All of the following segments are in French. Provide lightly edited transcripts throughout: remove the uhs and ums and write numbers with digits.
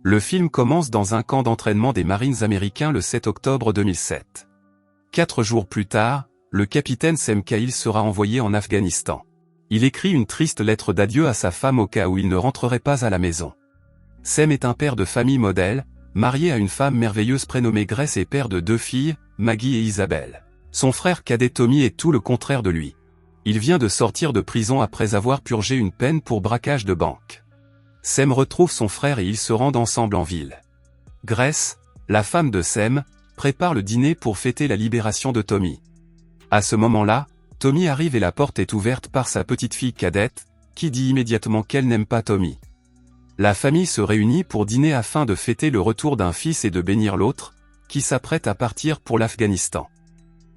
Le film commence dans un camp d'entraînement des Marines américains le 7 octobre 2007. 4 jours plus tard, le capitaine Sem Khail sera envoyé en Afghanistan. Il écrit une triste lettre d'adieu à sa femme au cas où il ne rentrerait pas à la maison. Sem est un père de famille modèle, marié à une femme merveilleuse prénommée Grace et père de 2 filles, Maggie et Isabelle. Son frère cadet Tommy est tout le contraire de lui. Il vient de sortir de prison après avoir purgé une peine pour braquage de banque. Sem retrouve son frère et ils se rendent ensemble en ville. Grace, la femme de Sem, prépare le dîner pour fêter la libération de Tommy. À ce moment-là, Tommy arrive et la porte est ouverte par sa petite fille cadette, qui dit immédiatement qu'elle n'aime pas Tommy. La famille se réunit pour dîner afin de fêter le retour d'un fils et de bénir l'autre, qui s'apprête à partir pour l'Afghanistan.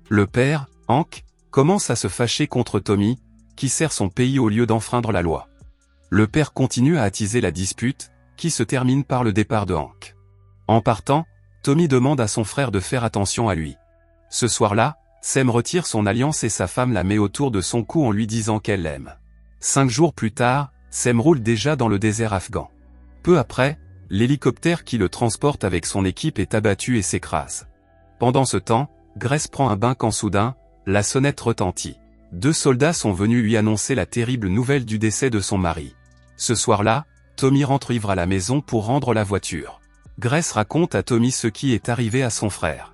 Le père, Hank, commence à se fâcher contre Tommy, qui sert son pays au lieu d'enfreindre la loi. Le père continue à attiser la dispute, qui se termine par le départ de Hank. En partant, Tommy demande à son frère de faire attention à lui. Ce soir-là, Sem retire son alliance et sa femme la met autour de son cou en lui disant qu'elle l'aime. 5 jours plus tard, Sem roule déjà dans le désert afghan. Peu après, l'hélicoptère qui le transporte avec son équipe est abattu et s'écrase. Pendant ce temps, Grace prend un bain quand soudain, la sonnette retentit. 2 soldats sont venus lui annoncer la terrible nouvelle du décès de son mari. Ce soir-là, Tommy rentre ivre à la maison pour rendre la voiture. Grace raconte à Tommy ce qui est arrivé à son frère.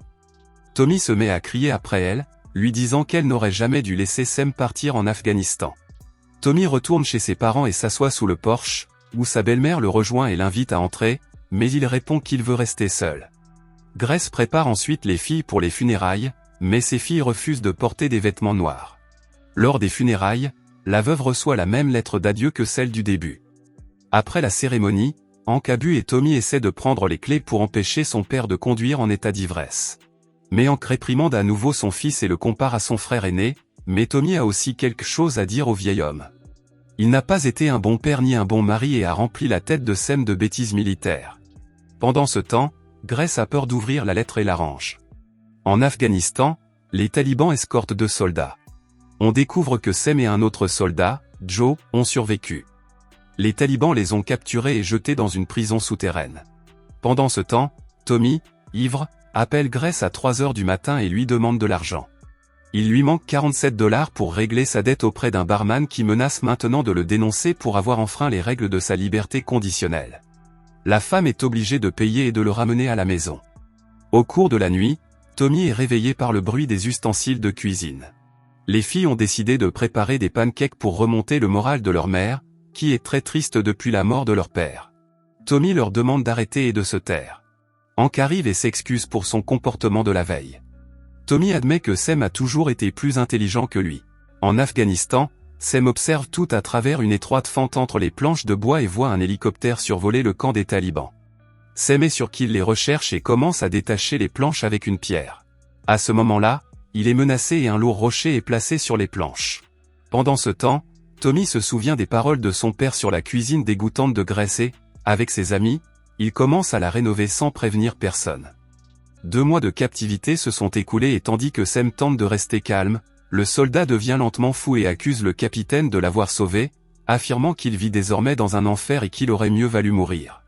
Tommy se met à crier après elle, lui disant qu'elle n'aurait jamais dû laisser Sem partir en Afghanistan. Tommy retourne chez ses parents et s'assoit sous le porche, où sa belle-mère le rejoint et l'invite à entrer, mais il répond qu'il veut rester seul. Grace prépare ensuite les filles pour les funérailles, mais ces filles refusent de porter des vêtements noirs. Lors des funérailles, la veuve reçoit la même lettre d'adieu que celle du début. Après la cérémonie, Hank a bu et Tommy essaie de prendre les clés pour empêcher son père de conduire en état d'ivresse. Mais Hank réprimande à nouveau son fils et le compare à son frère aîné, mais Tommy a aussi quelque chose à dire au vieil homme. Il n'a pas été un bon père ni un bon mari et a rempli la tête de Sem de bêtises militaires. Pendant ce temps, Grace a peur d'ouvrir la lettre et la range. En Afghanistan, les talibans escortent 2 soldats. On découvre que Sem et un autre soldat, Joe, ont survécu. Les talibans les ont capturés et jetés dans une prison souterraine. Pendant ce temps, Tommy, ivre, appelle Grace à 3 heures du matin et lui demande de l'argent. Il lui manque $47 pour régler sa dette auprès d'un barman qui menace maintenant de le dénoncer pour avoir enfreint les règles de sa liberté conditionnelle. La femme est obligée de payer et de le ramener à la maison. Au cours de la nuit, Tommy est réveillé par le bruit des ustensiles de cuisine. Les filles ont décidé de préparer des pancakes pour remonter le moral de leur mère, qui est très triste depuis la mort de leur père. Tommy leur demande d'arrêter et de se taire. Hank arrive et s'excuse pour son comportement de la veille. Tommy admet que Sem a toujours été plus intelligent que lui. En Afghanistan, Sem observe tout à travers une étroite fente entre les planches de bois et voit un hélicoptère survoler le camp des talibans. Sem est sûr qu'il les recherche et commence à détacher les planches avec une pierre. À ce moment-là, il est menacé et un lourd rocher est placé sur les planches. Pendant ce temps, Tommy se souvient des paroles de son père sur la cuisine dégoûtante de Grace et, avec ses amis, il commence à la rénover sans prévenir personne. 2 mois de captivité se sont écoulés et tandis que Sem tente de rester calme, le soldat devient lentement fou et accuse le capitaine de l'avoir sauvé, affirmant qu'il vit désormais dans un enfer et qu'il aurait mieux valu mourir.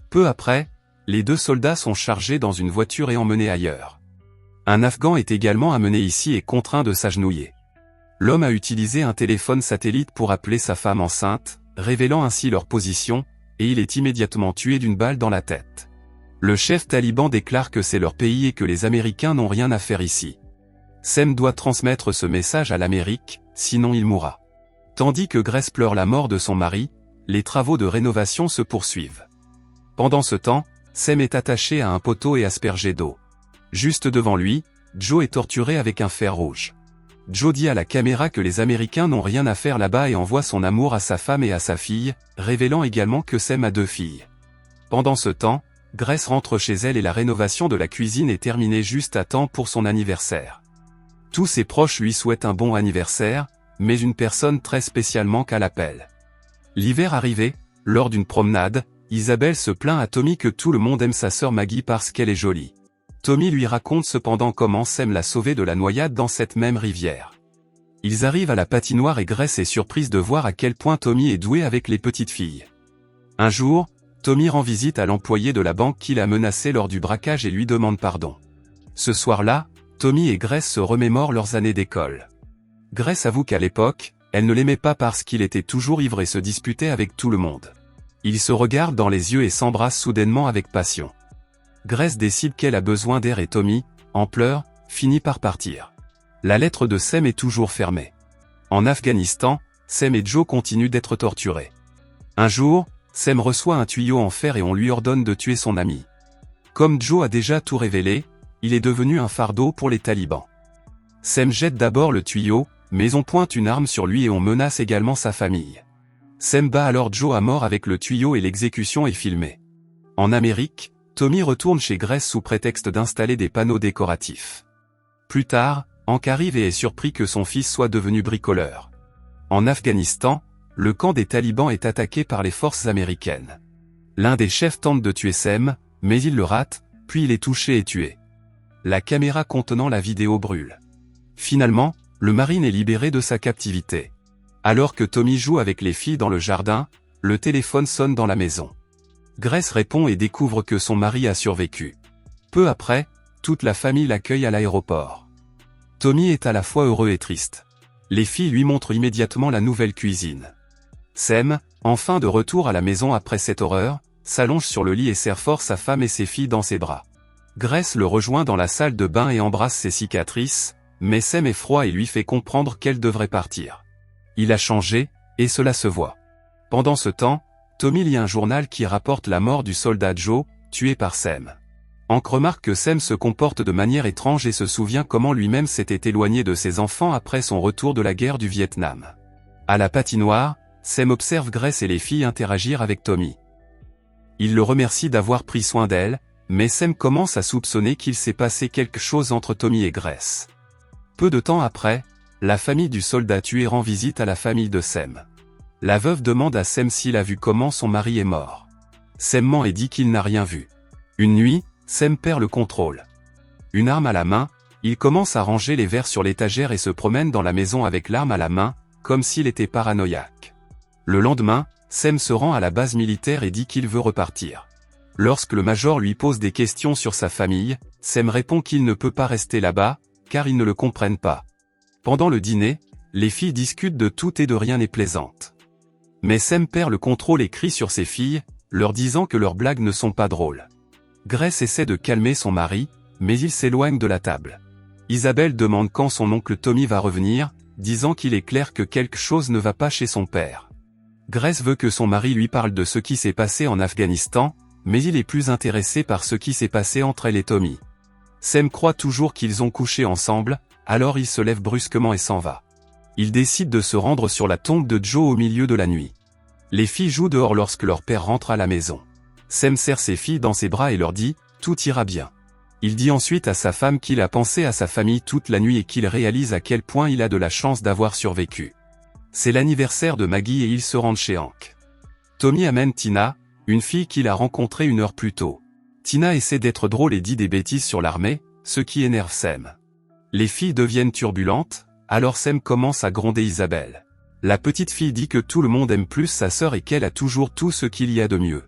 Peu après, les 2 soldats sont chargés dans une voiture et emmenés ailleurs. Un Afghan est également amené ici et contraint de s'agenouiller. L'homme a utilisé un téléphone satellite pour appeler sa femme enceinte, révélant ainsi leur position, et il est immédiatement tué d'une balle dans la tête. Le chef taliban déclare que c'est leur pays et que les Américains n'ont rien à faire ici. Sem doit transmettre ce message à l'Amérique, sinon il mourra. Tandis que Grace pleure la mort de son mari, les travaux de rénovation se poursuivent. Pendant ce temps, Sem est attaché à un poteau et aspergé d'eau. Juste devant lui, Joe est torturé avec un fer rouge. Joe dit à la caméra que les Américains n'ont rien à faire là-bas et envoie son amour à sa femme et à sa fille, révélant également que Sem a 2 filles. Pendant ce temps, Grace rentre chez elle et la rénovation de la cuisine est terminée juste à temps pour son anniversaire. Tous ses proches lui souhaitent un bon anniversaire, mais une personne très spéciale manque à l'appel. L'hiver arrivé, lors d'une promenade, Isabelle se plaint à Tommy que tout le monde aime sa sœur Maggie parce qu'elle est jolie. Tommy lui raconte cependant comment Sem l'a sauvée de la noyade dans cette même rivière. Ils arrivent à la patinoire et Grace est surprise de voir à quel point Tommy est doué avec les petites filles. Un jour, Tommy rend visite à l'employé de la banque qui l'a menacé lors du braquage et lui demande pardon. Ce soir-là, Tommy et Grace se remémorent leurs années d'école. Grace avoue qu'à l'époque, elle ne l'aimait pas parce qu'il était toujours ivre et se disputait avec tout le monde. Ils se regardent dans les yeux et s'embrassent soudainement avec passion. Grace décide qu'elle a besoin d'air et Tommy, en pleurs, finit par partir. La lettre de Sam est toujours fermée. En Afghanistan, Sam et Joe continuent d'être torturés. Un jour, Sam reçoit un tuyau en fer et on lui ordonne de tuer son ami. Comme Joe a déjà tout révélé, il est devenu un fardeau pour les talibans. Sam jette d'abord le tuyau, mais on pointe une arme sur lui et on menace également sa famille. Sam bat alors Joe à mort avec le tuyau et l'exécution est filmée. En Amérique, Tommy retourne chez Grace sous prétexte d'installer des panneaux décoratifs. Plus tard, Hank arrive et est surpris que son fils soit devenu bricoleur. En Afghanistan, le camp des talibans est attaqué par les forces américaines. L'un des chefs tente de tuer Sam, mais il le rate, puis il est touché et tué. La caméra contenant la vidéo brûle. Finalement, le Marine est libéré de sa captivité. Alors que Tommy joue avec les filles dans le jardin, le téléphone sonne dans la maison. Grace répond et découvre que son mari a survécu. Peu après, toute la famille l'accueille à l'aéroport. Tommy est à la fois heureux et triste. Les filles lui montrent immédiatement la nouvelle cuisine. Sam, enfin de retour à la maison après cette horreur, s'allonge sur le lit et serre fort sa femme et ses filles dans ses bras. Grace le rejoint dans la salle de bain et embrasse ses cicatrices, mais Sam est froid et lui fait comprendre qu'elle devrait partir. Il a changé, et cela se voit. Pendant ce temps, Tommy lit un journal qui rapporte la mort du soldat Joe, tué par Sam. Hank remarque que Sam se comporte de manière étrange et se souvient comment lui-même s'était éloigné de ses enfants après son retour de la guerre du Vietnam. À la patinoire, Sam observe Grace et les filles interagir avec Tommy. Il le remercie d'avoir pris soin d'elle, mais Sam commence à soupçonner qu'il s'est passé quelque chose entre Tommy et Grace. Peu de temps après, la famille du soldat tué rend visite à la famille de Sam. La veuve demande à Sam s'il a vu comment son mari est mort. Sam ment et dit qu'il n'a rien vu. Une nuit, Sam perd le contrôle. Une arme à la main, il commence à ranger les verres sur l'étagère et se promène dans la maison avec l'arme à la main, comme s'il était paranoïaque. Le lendemain, Sam se rend à la base militaire et dit qu'il veut repartir. Lorsque le major lui pose des questions sur sa famille, Sam répond qu'il ne peut pas rester là-bas, car ils ne le comprennent pas. Pendant le dîner, les filles discutent de tout et de rien n'est plaisante. Mais Sam perd le contrôle et crie sur ses filles, leur disant que leurs blagues ne sont pas drôles. Grace essaie de calmer son mari, mais il s'éloigne de la table. Isabelle demande quand son oncle Tommy va revenir, disant qu'il est clair que quelque chose ne va pas chez son père. Grace veut que son mari lui parle de ce qui s'est passé en Afghanistan, mais il est plus intéressé par ce qui s'est passé entre elle et Tommy. Sam croit toujours qu'ils ont couché ensemble, alors il se lève brusquement et s'en va. Il décide de se rendre sur la tombe de Joe au milieu de la nuit. Les filles jouent dehors lorsque leur père rentre à la maison. Sam serre ses filles dans ses bras et leur dit « Tout ira bien ». Il dit ensuite à sa femme qu'il a pensé à sa famille toute la nuit et qu'il réalise à quel point il a de la chance d'avoir survécu. C'est l'anniversaire de Maggie et ils se rendent chez Hank. Tommy amène Tina, une fille qu'il a rencontrée une heure plus tôt. Tina essaie d'être drôle et dit des bêtises sur l'armée, ce qui énerve Sam. Les filles deviennent turbulentes, alors Sam commence à gronder Isabelle. La petite fille dit que tout le monde aime plus sa sœur et qu'elle a toujours tout ce qu'il y a de mieux.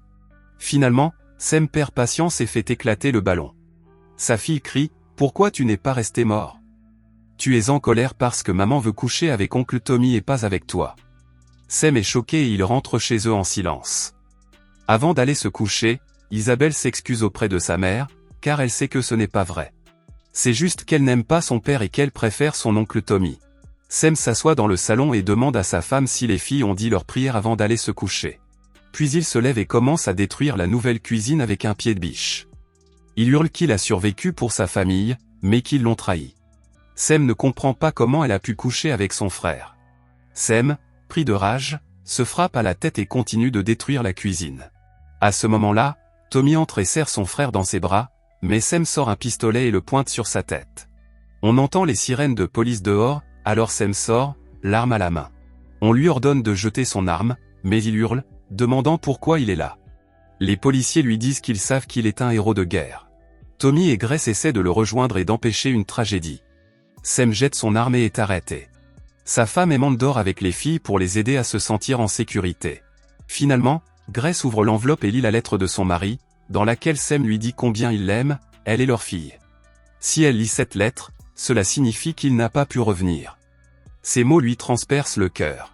Finalement, Sam perd patience et fait éclater le ballon. Sa fille crie « Pourquoi tu n'es pas resté mort ? Tu es en colère parce que maman veut coucher avec oncle Tommy et pas avec toi. » Sam est choqué et il rentre chez eux en silence. Avant d'aller se coucher, Isabelle s'excuse auprès de sa mère, car elle sait que ce n'est pas vrai. C'est juste qu'elle n'aime pas son père et qu'elle préfère son oncle Tommy. Sam s'assoit dans le salon et demande à sa femme si les filles ont dit leur prière avant d'aller se coucher. Puis il se lève et commence à détruire la nouvelle cuisine avec un pied de biche. Il hurle qu'il a survécu pour sa famille, mais qu'ils l'ont trahi. Sam ne comprend pas comment elle a pu coucher avec son frère. Sam, pris de rage, se frappe à la tête et continue de détruire la cuisine. À ce moment-là, Tommy entre et serre son frère dans ses bras, mais Sam sort un pistolet et le pointe sur sa tête. On entend les sirènes de police dehors, alors Sam sort, l'arme à la main. On lui ordonne de jeter son arme, mais il hurle, demandant pourquoi il est là. Les policiers lui disent qu'ils savent qu'il est un héros de guerre. Tommy et Grace essaient de le rejoindre et d'empêcher une tragédie. Sam jette son arme et est arrêté. Sa femme aimante dort avec les filles pour les aider à se sentir en sécurité. Finalement, Grace ouvre l'enveloppe et lit la lettre de son mari, dans laquelle Sam lui dit combien il l'aime, elle et leur fille. Si elle lit cette lettre, cela signifie qu'il n'a pas pu revenir. Ces mots lui transpercent le cœur.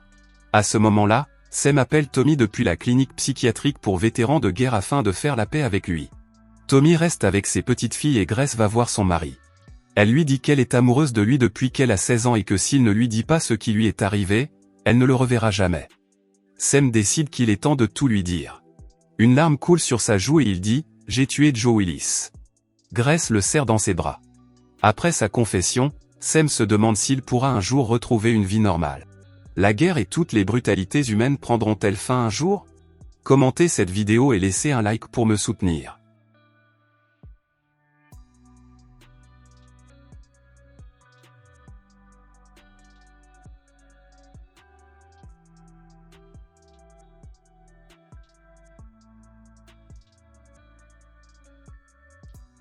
À ce moment-là, Sam appelle Tommy depuis la clinique psychiatrique pour vétérans de guerre afin de faire la paix avec lui. Tommy reste avec ses petites filles et Grace va voir son mari. Elle lui dit qu'elle est amoureuse de lui depuis qu'elle a 16 ans et que s'il ne lui dit pas ce qui lui est arrivé, elle ne le reverra jamais. Sam décide qu'il est temps de tout lui dire. Une larme coule sur sa joue et il dit « J'ai tué Joe Willis ». Grace le serre dans ses bras. Après sa confession, Sam se demande s'il pourra un jour retrouver une vie normale. La guerre et toutes les brutalités humaines prendront-elles fin un jour? Commentez cette vidéo et laissez un like pour me soutenir.